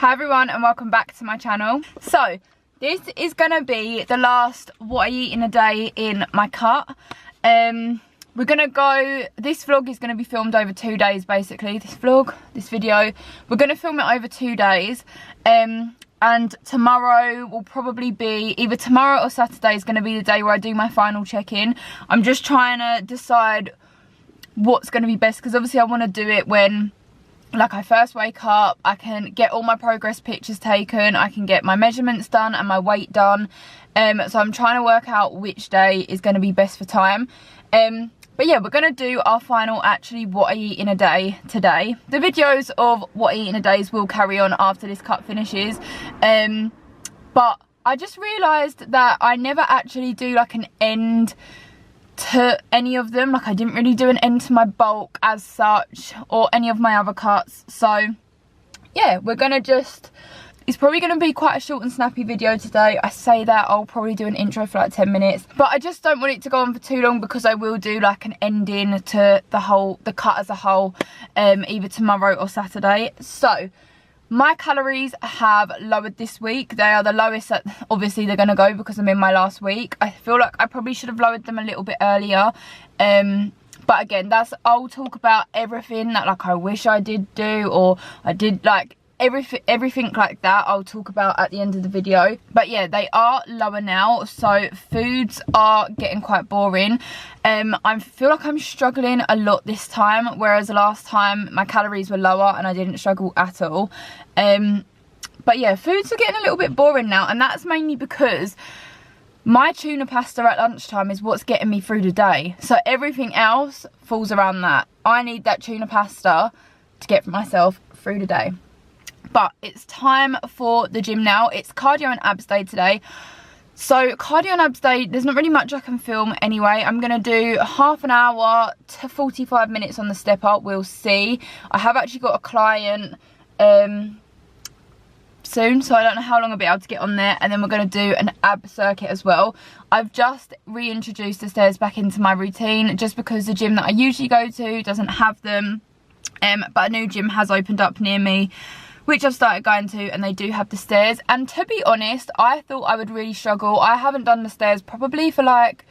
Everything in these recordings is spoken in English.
Hi everyone and welcome back to my channel. So this is gonna be the last what I eat in a day in my cut. We're gonna go, this vlog is gonna be filmed over 2 days basically. This video, we're gonna film it over 2 days. And tomorrow will probably be, either tomorrow or Saturday is gonna be the day where I do my final check-in. I'm just trying to decide what's gonna be best, because obviously I wanna do it when like I first wake up, I can get all my progress pictures taken, I can get my measurements done and my weight done. So I'm trying to work out which day is going to be best for time. But yeah, we're going to do our final actually what I eat in a day today. The videos of what I eat in a day will carry on after this cut finishes. But I just realised that I never actually do like an end to any of them. Like I didn't really do an end to my bulk as such or any of my other cuts. So yeah, we're gonna just, it's probably gonna be quite a short and snappy video today. I say that I'll probably do an intro for like 10 minutes, but I just don't want it to go on for too long, because I will do like an ending to the cut as a whole, either tomorrow or Saturday. So my calories have lowered this week. They are the lowest that obviously they're going to go, because I'm in my last week. I feel like I probably should have lowered them a little bit earlier. But again, I'll talk about everything that like I wish I did do, or I did like everything like that I'll talk about at the end of the video. But yeah, they are lower now, so foods are getting quite boring. I feel like I'm struggling a lot this time, whereas last time my calories were lower and I didn't struggle at all. But yeah, foods are getting a little bit boring now, and that's mainly because my tuna pasta at lunchtime is what's getting me through the day. So everything else falls around that. I need that tuna pasta to get myself through the day. But it's time for the gym now. It's cardio and abs day today. So cardio and abs day, there's not really much I can film anyway. I'm going to do half an hour to 45 minutes on the step up. We'll see. I have actually got a client soon, so I don't know how long I'll be able to get on there. And then we're going to do an ab circuit as well. I've just reintroduced the stairs back into my routine, just because the gym that I usually go to doesn't have them. But a new gym has opened up near me, which I've started going to, and they do have the stairs. And to be honest, I thought I would really struggle. I haven't done the stairs probably for like,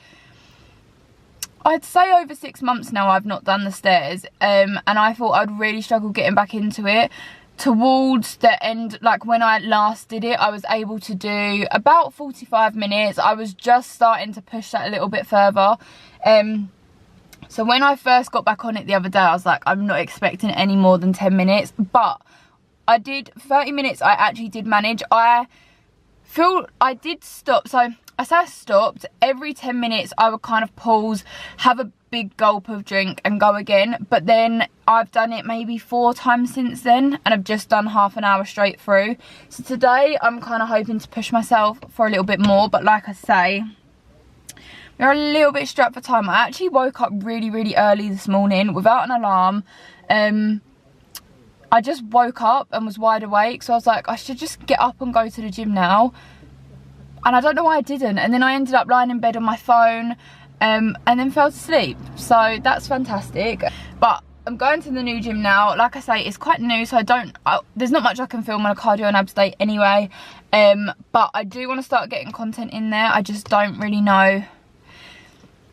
I'd say over 6 months now I've not done the stairs. And I thought I'd really struggle getting back into it. Towards the end, like when I last did it, I was able to do about 45 minutes. I was just starting to push that a little bit further. So when I first got back on it the other day, I was like, I'm not expecting any more than 10 minutes. But I did 30 minutes. I actually did manage. I feel I did stop. So I say I stopped. Every 10 minutes I would kind of pause, have a big gulp of drink and go again. But then I've done it maybe 4 times since then, and I've just done half an hour straight through. So today I'm kind of hoping to push myself for a little bit more. But like I say, we're a little bit strapped for time. I actually woke up really early this morning without an alarm. I just woke up and was wide awake, so I was like, I should just get up and go to the gym now. And I don't know why I didn't. And then I ended up lying in bed on my phone, and then fell asleep. So that's fantastic. But I'm going to the new gym now. Like I say, it's quite new, so there's not much I can film on a cardio and abs day anyway. But I do want to start getting content in there. I just don't really know.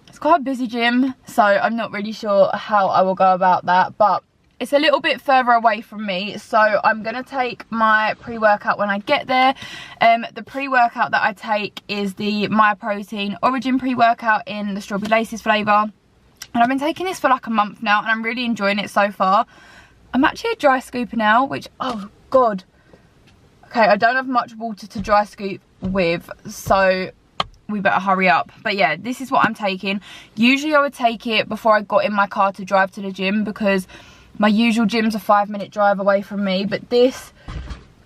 It's quite a busy gym, so I'm not really sure how I will go about that. But it's a little bit further away from me, so I'm going to take my pre-workout when I get there. The pre-workout that I take is the Protein Origin pre-workout in the Strawberry Laces flavour. And I've been taking this for like a month now, and I'm really enjoying it so far. I'm actually a dry scooper now, which, oh God. Okay, I don't have much water to dry scoop with, so we better hurry up. But yeah, this is what I'm taking. Usually I would take it before I got in my car to drive to the gym, because my usual gym's a 5-minute drive away from me. But this,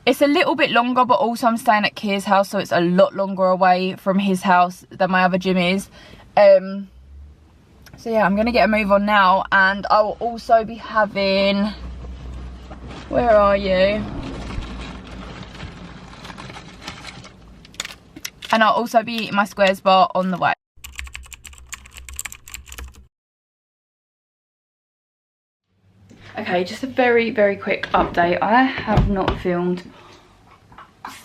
it's a little bit longer, but also I'm staying at Kier's house, so it's a lot longer away from his house than my other gym is. So yeah, I'm going to get a move on now. And I will also be having, where are you? And I'll also be eating my squares bar on the way. Okay, just a very quick update. I have not filmed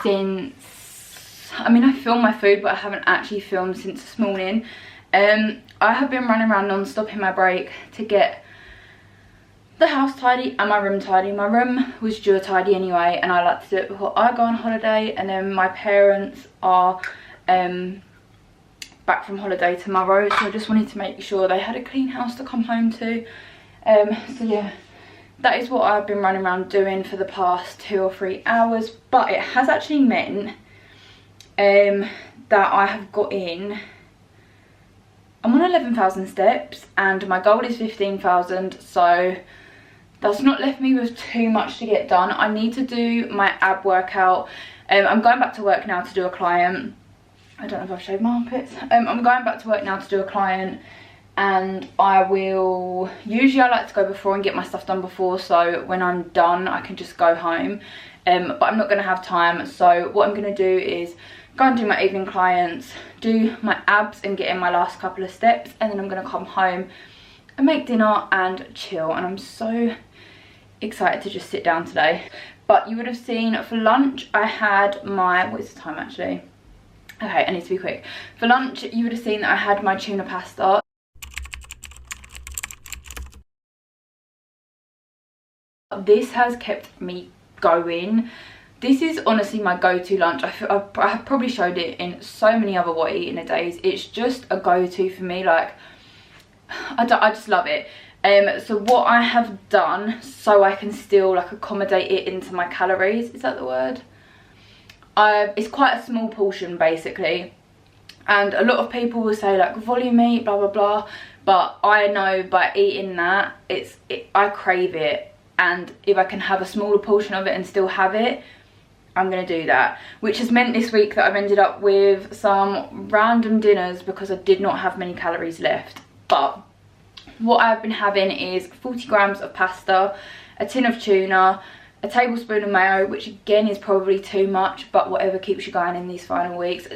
since, I mean, I filmed my food, but I haven't actually filmed since this morning. I have been running around non-stop in my break to get the house tidy and my room tidy. My room was due a tidy anyway, and I like to do it before I go on holiday, and then my parents are back from holiday tomorrow, so I just wanted to make sure they had a clean house to come home to. So yeah, that is what I've been running around doing for the past 2 or 3 hours, but it has actually meant that I have got in, I'm on 11,000 steps and my goal is 15,000, so that's not left me with too much to get done. I need to do my ab workout. I'm going back to work now to do a client. I don't know if I've shaved my armpits. I'm going back to work now to do a client, and I will, usually I like to go before and get my stuff done before, so when I'm done I can just go home, but I'm not going to have time. So what I'm going to do is go and do my evening clients, do my abs and get in my last couple of steps, and then I'm going to come home and make dinner and chill. And I'm so excited to just sit down today. But you would have seen for lunch I had my, what is the time actually? Okay, I need to be quick. For lunch you would have seen that I had my tuna pasta. This has kept me going. This is honestly my go-to lunch. I have probably showed it in so many other what I eat in a days. It's just a go-to for me. Like, I just love it. So what I have done, so I can still like accommodate it into my calories, is that the word? It's quite a small portion basically, and a lot of people will say like volume eat, blah blah blah, but I know by eating that I crave it, and if I can have a smaller portion of it and still have it, I'm gonna do that. Which has meant this week that I've ended up with some random dinners because I did not have many calories left. But what I've been having is 40 grams of pasta, a tin of tuna, a tablespoon of mayo, which again is probably too much, but whatever keeps you going in these final weeks.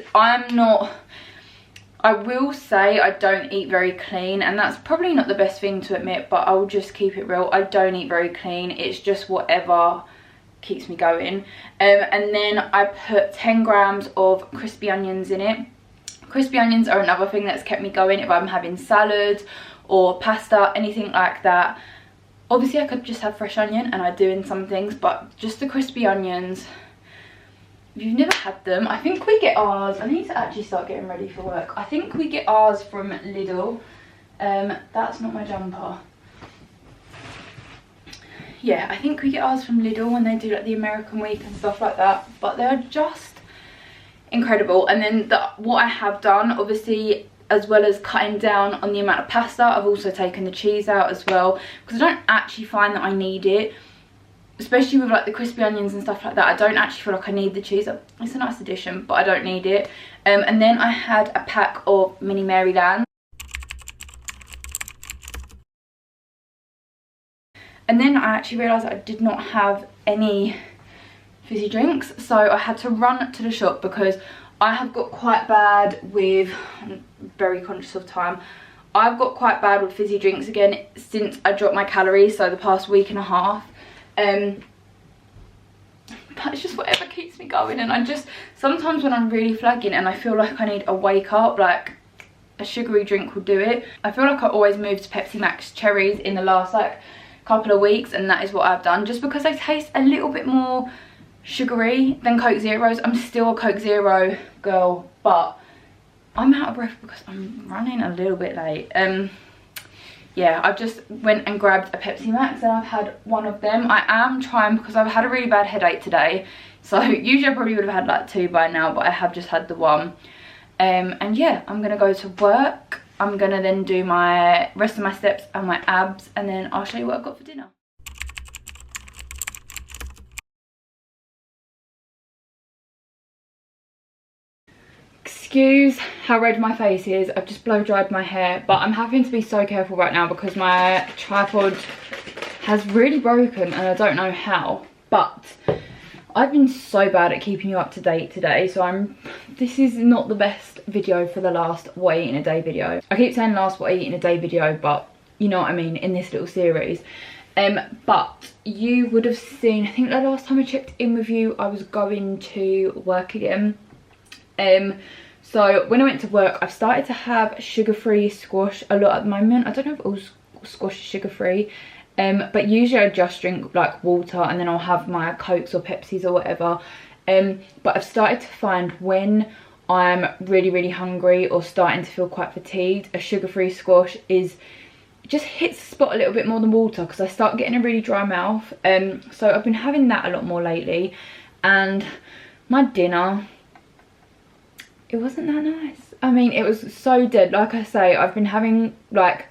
I will say I don't eat very clean, and that's probably not the best thing to admit, but I'll just keep it real. I don't eat very clean. It's just whatever keeps me going. And then I put 10 grams of crispy onions in it. Crispy onions are another thing that's kept me going if I'm having salad or pasta, anything like that. Obviously I could just have fresh onion, and I do in some things, but just the crispy onions, if you've never had them, I think we get ours, I need to actually start getting ready for work. I think we get ours from Lidl. That's not my jumper. Yeah, I think we get ours from Lidl when they do like the American week and stuff like that, but they're just incredible. And then what I have done, obviously, as well as cutting down on the amount of pasta, I've also taken the cheese out as well, because I don't actually find that I need it, especially with like the crispy onions and stuff like that. I don't actually feel like I need the cheese. It's a nice addition, but I don't need it. And then I had a pack of mini Maryland. And then I actually realised that I did not have any fizzy drinks, so I had to run to the shop because I have got quite bad with, I'm very conscious of time, I've got quite bad with fizzy drinks again since I dropped my calories, so the past week and a half. But it's just whatever keeps me going, and I just, sometimes when I'm really flagging and I feel like I need a wake up, like a sugary drink will do it. I feel like I always moved to Pepsi Max cherries in the last like couple of weeks, and that is what I've done, just because they taste a little bit more sugary than Coke Zeros. I'm still a Coke Zero girl, but I'm out of breath because I'm running a little bit late. Yeah, I've just went and grabbed a Pepsi Max and I've had one of them. I am trying, because I've had a really bad headache today, so usually I probably would have had like 2 by now, but I have just had the 1. And yeah, I'm gonna go to work. I'm gonna then do my rest of my steps and my abs, and then I'll show you what I've got for dinner. Excuse how red my face is. I've just blow dried my hair, but I'm having to be so careful right now because my tripod has really broken and I don't know how. But I've been so bad at keeping you up to date today, so this is not the best video for the last what I eat in a day video. I keep saying last what I eat in a day video, but you know what I mean, in this little series. But you would have seen, I think the last time I checked in with you, I was going to work again. So when I went to work, I've started to have sugar-free squash a lot at the moment. I don't know if all squash is sugar-free, but usually I just drink like water, and then I'll have my Cokes or Pepsis or whatever. But I've started to find when I'm really hungry or starting to feel quite fatigued, a sugar-free squash just hits the spot a little bit more than water, because I start getting a really dry mouth. So I've been having that a lot more lately. And my dinner, it wasn't that nice. I mean, it was so dead. Like I say, I've been having like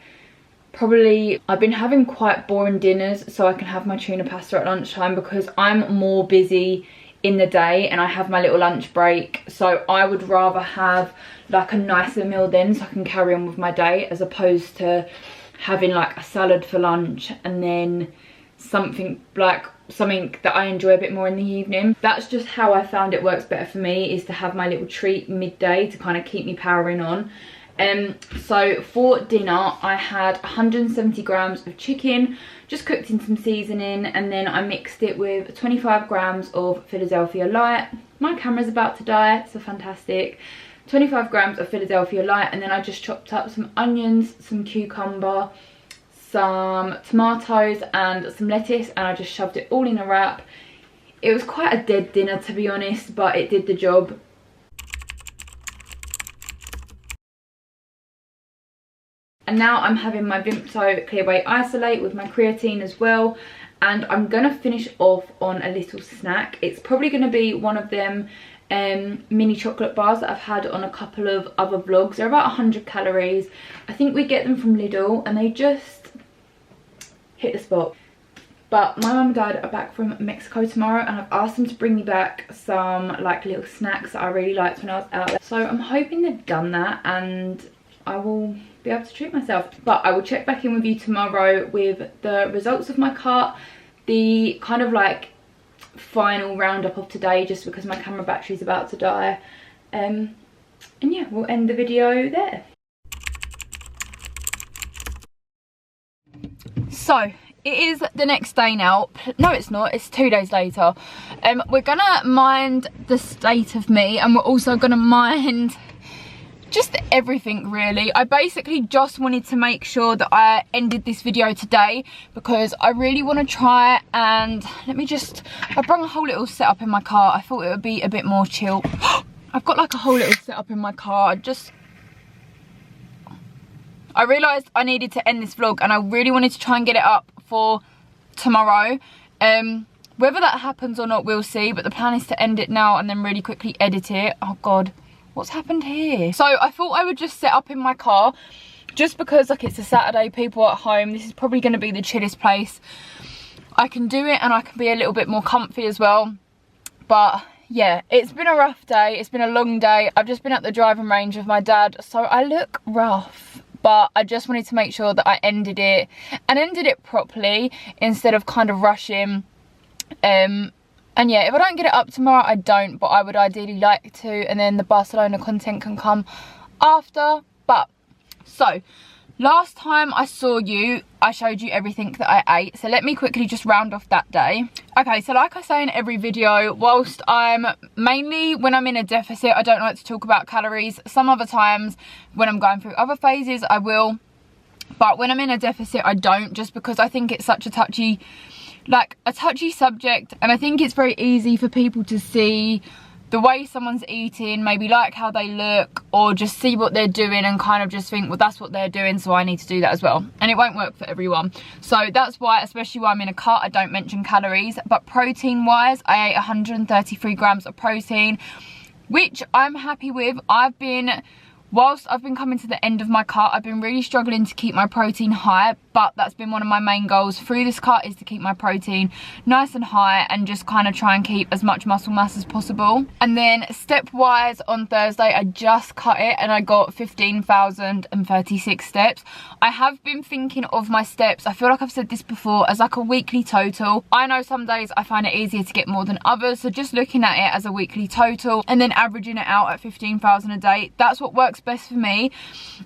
I've been having quite boring dinners so I can have my tuna pasta at lunchtime, because I'm more busy in the day and I have my little lunch break. So I would rather have like a nicer meal then, so I can carry on with my day, as opposed to having like a salad for lunch and then something that I enjoy a bit more in the evening. That's just how I found it works better for me, is to have my little treat midday to kind of keep me powering on. So for dinner I had 170 grams of chicken, just cooked in some seasoning, and then I mixed it with 25 grams of Philadelphia Light. My camera's about to die, so fantastic. 25 grams of Philadelphia Light, and then I just chopped up some onions, some cucumber, some tomatoes and some lettuce, and I just shoved it all in a wrap. It was quite a dead dinner, to be honest, but it did the job. And now I'm having my Vimto Clear Weight Isolate with my creatine as well, and I'm gonna finish off on a little snack. It's probably gonna be one of them mini chocolate bars that I've had on a couple of other vlogs. They're about 100 calories. I think we get them from Lidl, and they just hit the spot. But my mum and dad are back from Mexico tomorrow, and I've asked them to bring me back some like little snacks that I really liked when I was out there. So I'm hoping they've done that and I will be able to treat myself. But I will check back in with you tomorrow with the results of my cart, the kind of like final roundup of today, just because my camera battery is about to die. And yeah, we'll end the video there. So it is the next day now. No, it's not, it's 2 days later. We're gonna mind the state of me, and we're also gonna mind just everything really. I basically just wanted to make sure that I ended this video today, because I really want to try and I brought a whole little setup in my car. I thought it would be a bit more chill. I've got like a whole little setup in my car. I realised I needed to end this vlog, and I really wanted to try and get it up for tomorrow. Whether that happens or not, we'll see, but the plan is to end it now and then really quickly edit it. Oh god, what's happened here? So I thought I would just set up in my car, just because like it's a Saturday, people are at home. This is probably going to be the chillest place. I can do it and I can be a little bit more comfy as well. But yeah, it's been a rough day. It's been a long day. I've just been at the driving range with my dad, so I look rough. But I just wanted to make sure that I ended it properly instead of kind of rushing. And yeah, if I don't get it up tomorrow, I don't, but I would ideally like to, and then the Barcelona content can come after. But so last time I saw you, I showed you everything that I ate, so let me quickly just round off that day. Okay, so like I say in every video, whilst mainly when I'm in a deficit, I don't like to talk about calories. Some other times when I'm going through other phases, I will, but when I'm in a deficit, I don't, just because I think it's such a touchy subject, and I think it's very easy for people to see the way someone's eating, maybe like how they look, or just see what they're doing and kind of just think, well, that's what they're doing, so I need to do that as well. And it won't work for everyone. So that's why, especially when I'm in a cut, I don't mention calories. But protein wise, I ate 133 grams of protein, which I'm happy with. Whilst I've been coming to the end of my cut, I've been really struggling to keep my protein high, but that's been one of my main goals through this cut, is to keep my protein nice and high and just kind of try and keep as much muscle mass as possible. And then step wise, on Thursday I just cut it and I got 15,036 steps. I have been thinking of my steps, I feel like I've said this before, as like a weekly total. I know some days I find it easier to get more than others, so just looking at it as a weekly total and then averaging it out at 15,000 a day, that's what works works best for me.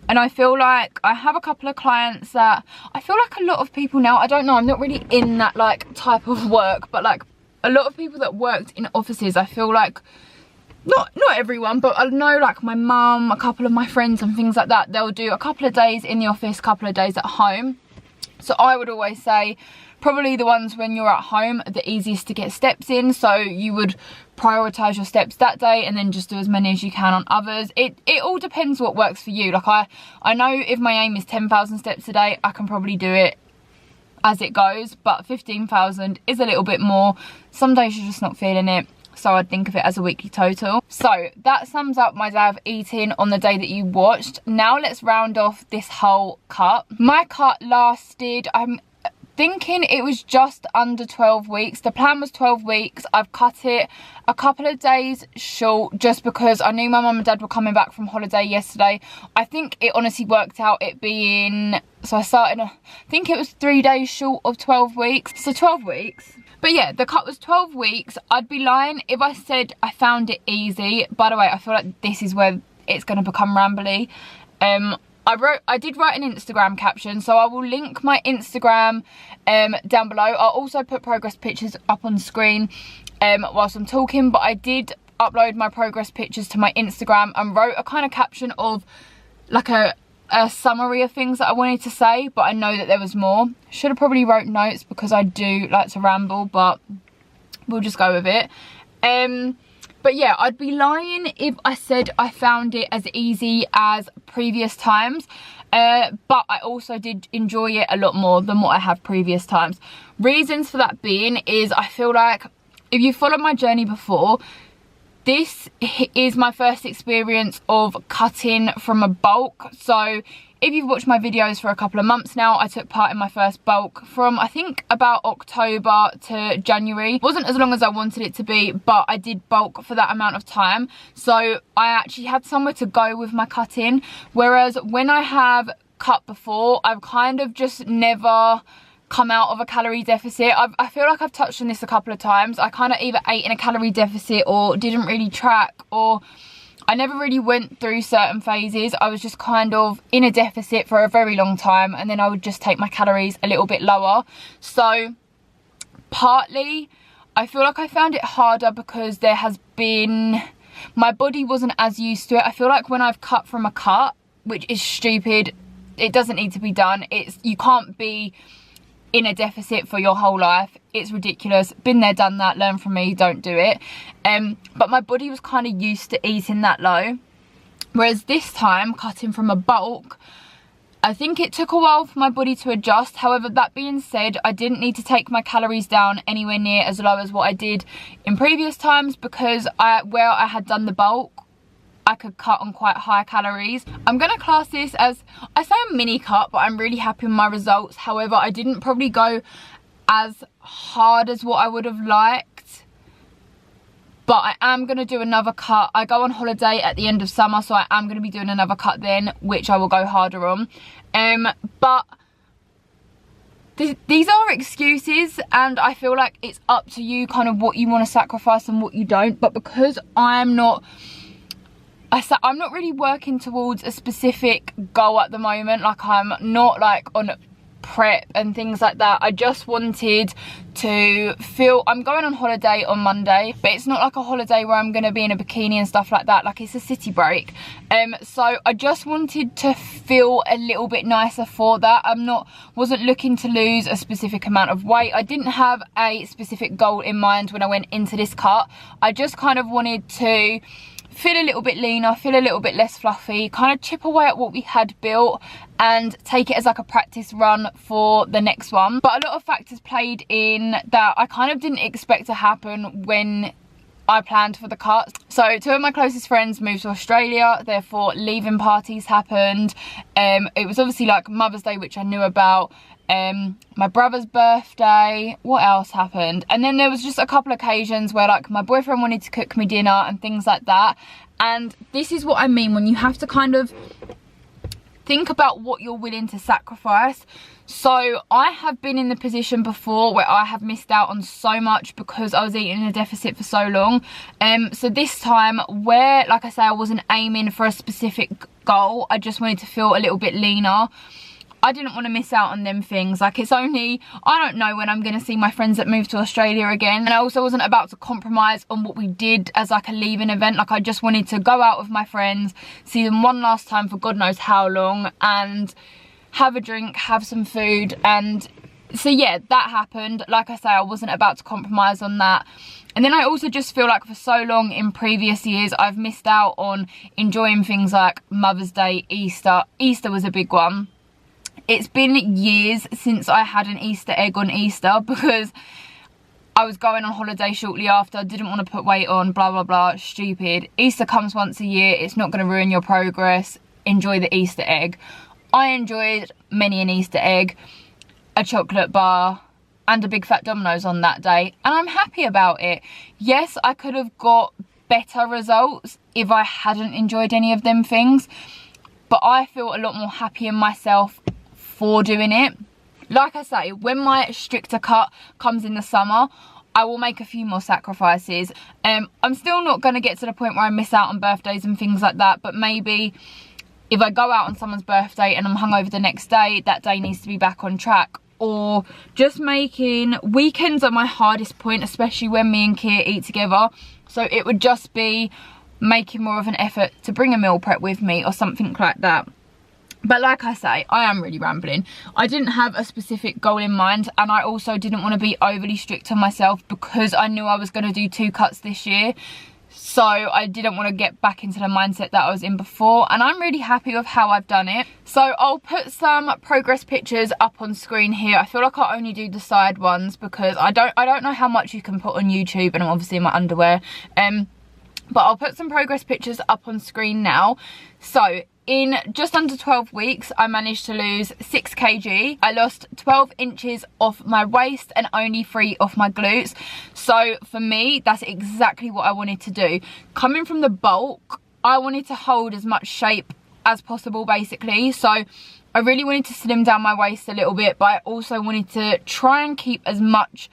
And I feel like I have a couple of clients that I feel like a lot of people now, I don't know, I'm not really in that like type of work, but like a lot of people that worked in offices, I feel like not everyone, but I know like my mum, a couple of my friends and things like that, they'll do a couple of days in the office, a couple of days at home. So I would always say probably the ones when you're at home are the easiest to get steps in, so you would prioritize your steps that day and then just do as many as you can on others. It all depends what works for you. Like I know if my aim is 10,000 steps a day, I can probably do it as it goes, but 15,000 is a little bit more. Some days you're just not feeling it, so I'd think of it as a weekly total. So that sums up my day of eating on the day that you watched. Now let's round off this whole cut. My cut lasted, I'm thinking it was just under 12 weeks. The plan was 12 weeks. I've cut it a couple of days short just because I knew my mum and dad were coming back from holiday yesterday. I think it honestly worked out it being, so I started, I think it was 3 days short of 12 weeks. So 12 weeks. But yeah, the cut was 12 weeks. I'd be lying if I said I found it easy. By the way, I feel like this is where it's going to become rambly. I did write an Instagram caption, so I will link my Instagram down below. I'll also put progress pictures up on screen whilst I'm talking, but I did upload my progress pictures to my Instagram and wrote a kind of caption of like a summary of things that I wanted to say, but I know that there was more. Should have probably wrote notes because I do like to ramble, but we'll just go with it. But yeah, I'd be lying if I said I found it as easy as previous times, but I also did enjoy it a lot more than what I have previous times. Reasons for that being is I feel like if you followed my journey before, this is my first experience of cutting from a bulk. So if you've watched my videos for a couple of months now, I took part in my first bulk from I think about October to January. It wasn't as long as I wanted it to be, but I did bulk for that amount of time. So I actually had somewhere to go with my cutting. Whereas when I have cut before, I've kind of just never come out of a calorie deficit. I feel like I've touched on this a couple of times. I kind of either ate in a calorie deficit or didn't really track, or I never really went through certain phases. I was just kind of in a deficit for a very long time, and then I would just take my calories a little bit lower. So partly I feel like I found it harder because there has been, my body wasn't as used to it. I feel like when I've cut from a cut, which is stupid, it doesn't need to be done. You can't be in a deficit for your whole life. It's ridiculous. Been there, done that. Learn from me, don't do it. But my body was kind of used to eating that low. Whereas this time, cutting from a bulk, I think it took a while for my body to adjust. However, that being said, I didn't need to take my calories down anywhere near as low as what I did in previous times, because where I had done the bulk, I could cut on quite high calories. I'm going to class this as, I say a mini cut, but I'm really happy with my results. However, I didn't probably go as hard as what I would have liked, but I am going to do another cut. I go on holiday at the end of summer, so I am going to be doing another cut then, which I will go harder on. But these are excuses, and I feel like it's up to you kind of what you want to sacrifice and what you don't. But because I'm not really working towards a specific goal at the moment, like I'm not like on prep and things like that. I just wanted to feel, I'm going on holiday on Monday, but it's not like a holiday where I'm going to be in a bikini and stuff like that, like it's a city break. So I just wanted to feel a little bit nicer for that. Wasn't looking to lose a specific amount of weight. I didn't have a specific goal in mind when I went into this cut. I just kind of wanted to feel a little bit leaner, feel a little bit less fluffy, kind of chip away at what we had built and take it as like a practice run for the next one. But a lot of factors played in that I kind of didn't expect to happen when I planned for the cut. So 2 of my closest friends moved to Australia, therefore leaving parties happened. It was obviously like Mother's Day, which I knew about. My brother's birthday, what else happened? And then there was just a couple occasions where like my boyfriend wanted to cook me dinner and things like that. And this is what I mean when you have to kind of think about what you're willing to sacrifice. So I have been in the position before where I have missed out on so much because I was eating in a deficit for so long. So this time, where, like I say, I wasn't aiming for a specific goal, I just wanted to feel a little bit leaner. I didn't want to miss out on them things. Like, it's only, I don't know when I'm going to see my friends that moved to Australia again. And I also wasn't about to compromise on what we did as like a leaving event. Like, I just wanted to go out with my friends, see them one last time for God knows how long, and have a drink, have some food. And so yeah, that happened. Like I say, I wasn't about to compromise on that. And then I also just feel like for so long in previous years, I've missed out on enjoying things like Mother's Day, Easter. Easter was a big one. It's been years since I had an Easter egg on Easter because I was going on holiday shortly after, didn't want to put weight on, blah, blah, blah, stupid. Easter comes once a year, it's not going to ruin your progress. Enjoy the Easter egg. I enjoyed many an Easter egg, a chocolate bar, and a big fat Domino's on that day, and I'm happy about it. Yes, I could have got better results if I hadn't enjoyed any of them things, but I feel a lot more happy in myself for doing it. Like I say, when my stricter cut comes in the summer, I will make a few more sacrifices. I'm still not going to get to the point where I miss out on birthdays and things like that, but maybe if I go out on someone's birthday and I'm hungover the next day, that day needs to be back on track. Or just making weekends are my hardest point, especially when me and Kia eat together. So it would just be making more of an effort to bring a meal prep with me or something like that. But like I say, I am really rambling. I didn't have a specific goal in mind, and I also didn't want to be overly strict on myself because I knew I was going to do 2 cuts this year. So I didn't want to get back into the mindset that I was in before, and I'm really happy with how I've done it. So I'll put some progress pictures up on screen here. I feel like I only do the side ones because I don't know how much you can put on YouTube, and I'm obviously in my underwear. But I'll put some progress pictures up on screen now. So in just under 12 weeks, I managed to lose 6 kg. I lost 12 inches off my waist and only 3 off my glutes. So for me, that's exactly what I wanted to do. Coming from the bulk, I wanted to hold as much shape as possible, basically. So I really wanted to slim down my waist a little bit, but I also wanted to try and keep as much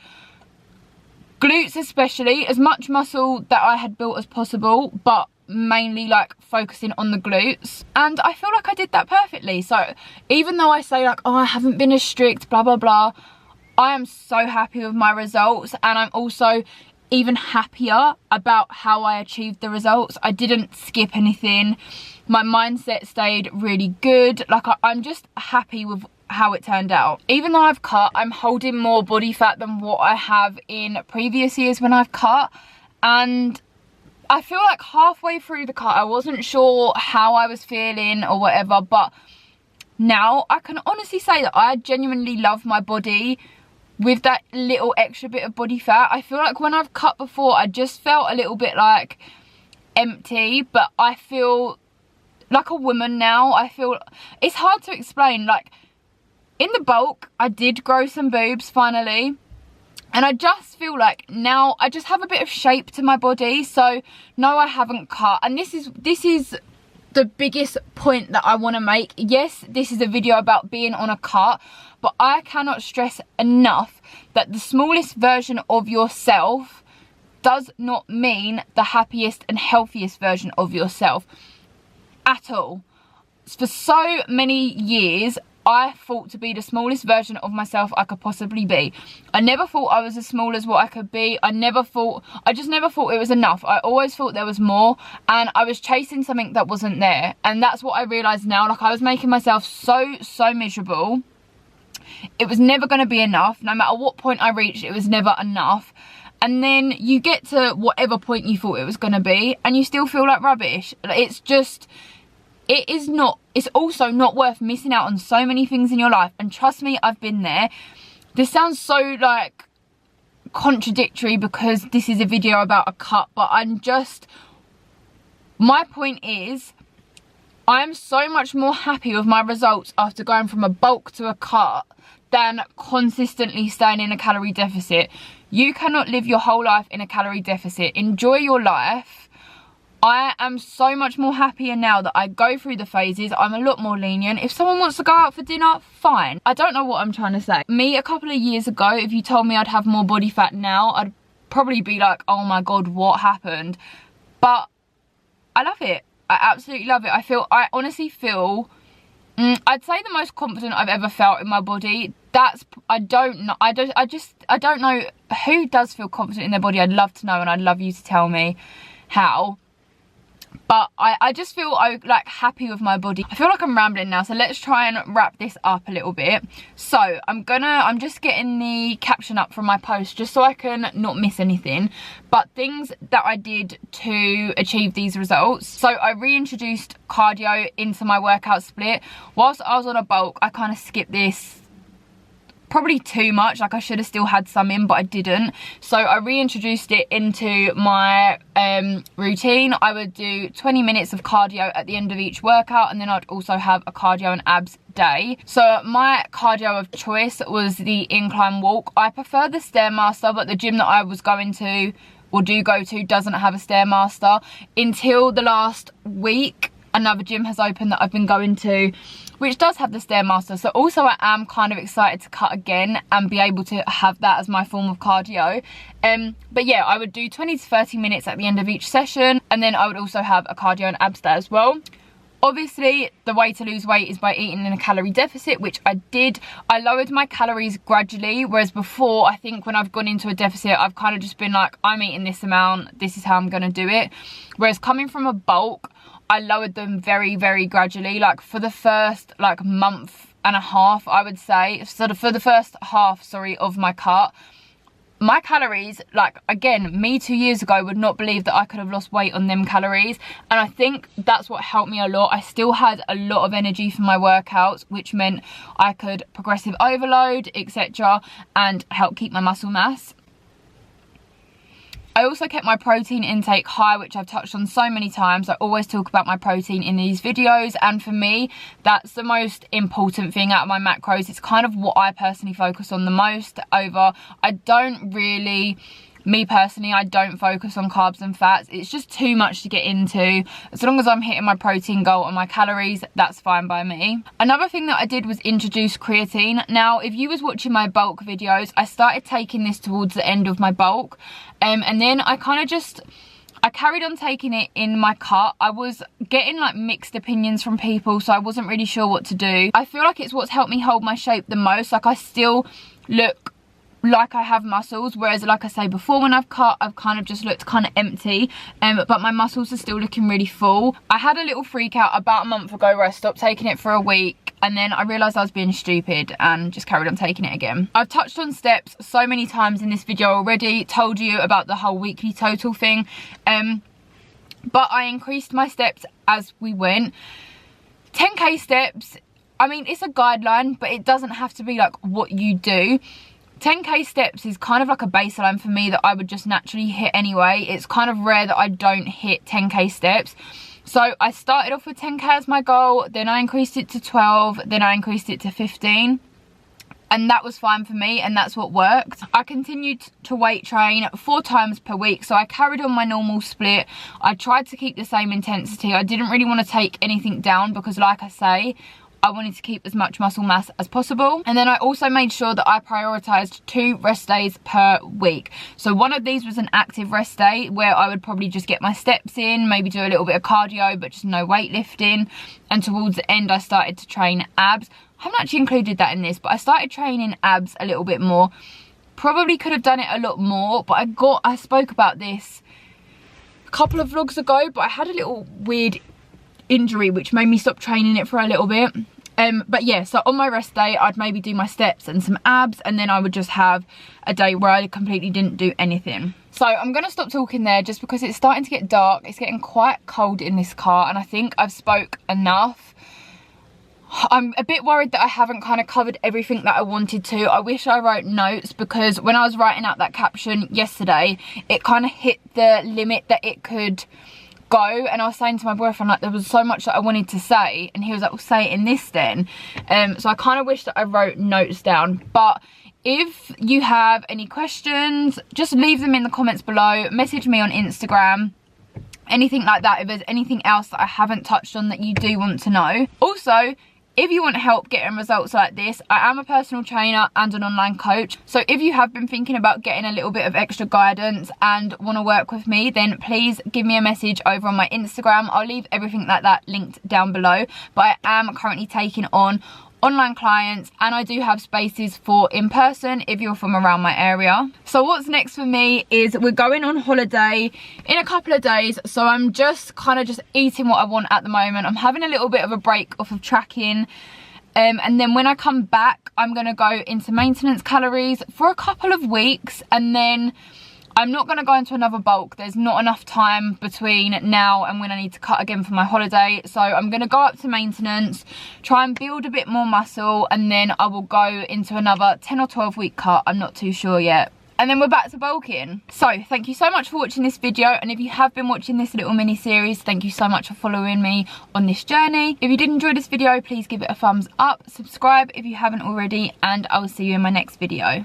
glutes, especially as much muscle that I had built as possible, but mainly like focusing on the glutes. And I feel like I did that perfectly. So even though I say like, oh, I haven't been as strict, blah blah blah, I am so happy with my results, and I'm also even happier about how I achieved the results. I didn't skip anything. My mindset stayed really good. Like I'm just happy with how it turned out. Even though I've cut, I'm holding more body fat than what I have in previous years when I've cut, and I feel like halfway through the cut I wasn't sure how I was feeling or whatever, but now I can honestly say that I genuinely love my body with that little extra bit of body fat. I feel like when I've cut before, I just felt a little bit like empty, but I feel like a woman now. I feel, it's hard to explain, like in the bulk I did grow some boobs finally, and I just feel like now I just have a bit of shape to my body. So no, I haven't cut, and this is the biggest point that I want to make. Yes, this is a video about being on a cut, but I cannot stress enough that the smallest version of yourself does not mean the happiest and healthiest version of yourself at all. For so many years, I fought to be the smallest version of myself I could possibly be. I never thought I was as small as what I could be. I just never thought it was enough. I always thought there was more, and I was chasing something that wasn't there. And that's what I realised now. Like, I was making myself so miserable. It was never going to be enough. No matter what point I reached, it was never enough. And then you get to whatever point you thought it was going to be, and you still feel like rubbish. It's just, it's also not worth missing out on so many things in your life. And trust me, I've been there. This sounds so like contradictory because this is a video about a cut, but my point is, I am so much more happy with my results after going from a bulk to a cut than consistently staying in a calorie deficit. You cannot live your whole life in a calorie deficit. Enjoy your life, I am so much more happier now that I go through the phases. I'm a lot more lenient. If someone wants to go out for dinner, fine. I don't know what I'm trying to say. Me, a couple of years ago, if you told me I'd have more body fat now, I'd probably be like, oh my God, what happened? But I love it. I absolutely love it. I honestly feel, I'd say the most confident I've ever felt in my body. I don't know who does feel confident in their body. I'd love to know, and I'd love you to tell me how. But I just feel like happy with my body. I feel like I'm rambling now, so let's try and wrap this up a little bit. So I'm just getting the caption up from my post just so I can not miss anything. But things that I did to achieve these results. So I reintroduced cardio into my workout split. Whilst I was on a bulk, I kind of skipped this probably too much. Like, I should have still had some in, but I didn't. So I reintroduced it into my routine. I would do 20 minutes of cardio at the end of each workout, and then I'd also have a cardio and abs day. So my cardio of choice was the incline walk. I prefer the Stairmaster, but the gym that I was going to, or do go to, doesn't have a Stairmaster. Until the last week, another gym has opened that I've been going to, which does have the Stairmaster. So also I am kind of excited to cut again and be able to have that as my form of cardio. But yeah, I would do 20 to 30 minutes at the end of each session, and then I would also have a cardio and abs day as well. Obviously, the way to lose weight is by eating in a calorie deficit, which I did. I lowered my calories gradually, whereas before, I think when I've gone into a deficit, I've kind of just been like, I'm eating this amount, this is how I'm going to do it. Whereas coming from a bulk, I lowered them very, very gradually. Like, for the first month and a half, I would say, so for the first half, sorry, of my cut, my calories, like, again, me 2 years ago would not believe that I could have lost weight on them calories. And I think that's what helped me a lot. I still had a lot of energy for my workouts, which meant I could progressive overload, etc., and help keep my muscle mass. I also kept my protein intake high, which I've touched on so many times. I always talk about my protein in these videos, and for me, that's the most important thing out of my macros. It's kind of what I personally focus on the most over. I don't really, me personally, I don't focus on carbs and fats. It's just too much to get into. As long as I'm hitting my protein goal and my calories, that's fine by me. Another thing that I did was introduce creatine. Now, if you was watching my bulk videos, I started taking this towards the end of my bulk. And then I carried on taking it in my cut. I was getting like mixed opinions from people, so I wasn't really sure what to do. I feel like it's what's helped me hold my shape the most. Like, I still look like I have muscles, whereas, like I say, before when I've cut, I've kind of just looked kind of empty, but my muscles are still looking really full. I had a little freak out about a month ago where I stopped taking it for a week, and then I realised I was being stupid and just carried on taking it again. I've touched on steps so many times in this video already, told you about the whole weekly total thing, but I increased my steps as we went. 10k steps, I mean, it's a guideline, but it doesn't have to be like what you do. 10k steps is kind of like a baseline for me that I would just naturally hit anyway. It's kind of rare that I don't hit 10k steps. So I started off with 10k as my goal, then I increased it to 12, then I increased it to 15. And that was fine for me, and that's what worked. I continued to weight train 4 times per week, so I carried on my normal split. I tried to keep the same intensity. I didn't really want to take anything down because, like I say, I wanted to keep as much muscle mass as possible. And then I also made sure that I prioritised 2 rest days per week. So one of these was an active rest day where I would probably just get my steps in, maybe do a little bit of cardio, but just no weightlifting. And towards the end, I started to train abs. I haven't actually included that in this, but I started training abs a little bit more. Probably could have done it a lot more, but I spoke about this a couple of vlogs ago, but I had a little weird injury which made me stop training it for a little bit. But yeah, so on my rest day, I'd maybe do my steps and some abs, and then I would just have a day where I completely didn't do anything. So I'm going to stop talking there just because it's starting to get dark. It's getting quite cold in this car, and I think I've spoke enough. I'm a bit worried that I haven't kind of covered everything that I wanted to. I wish I wrote notes, because when I was writing out that caption yesterday, it kind of hit the limit that it could go, and I was saying to my boyfriend, like, there was so much that I wanted to say, and he was like, well, say it in this then. So I kind of wish that I wrote notes down. But if you have any questions, just leave them in the comments below. Message me on Instagram. anything like that, if there's anything else that I haven't touched on that you do want to know. Also, if you want help getting results like this, I am a personal trainer and an online coach. So if you have been thinking about getting a little bit of extra guidance and want to work with me, then please give me a message over on my Instagram. I'll leave everything like that linked down below. But I am currently taking on online clients, and I do have spaces for in person if you're from around my area. So what's next for me is we're going on holiday in a couple of days, so I'm just kind of just eating what I want at the moment. I'm having a little bit of a break off of tracking, and then when I come back I'm going to go into maintenance calories for a couple of weeks, and then I'm not going to go into another bulk. There's not enough time between now and when I need to cut again for my holiday. So I'm going to go up to maintenance, try and build a bit more muscle, and then I will go into another 10 or 12 week cut. I'm not too sure yet. And then we're back to bulking. So thank you so much for watching this video, and if you have been watching this little mini series, thank you so much for following me on this journey. If you did enjoy this video, please give it a thumbs up, subscribe if you haven't already, and I will see you in my next video.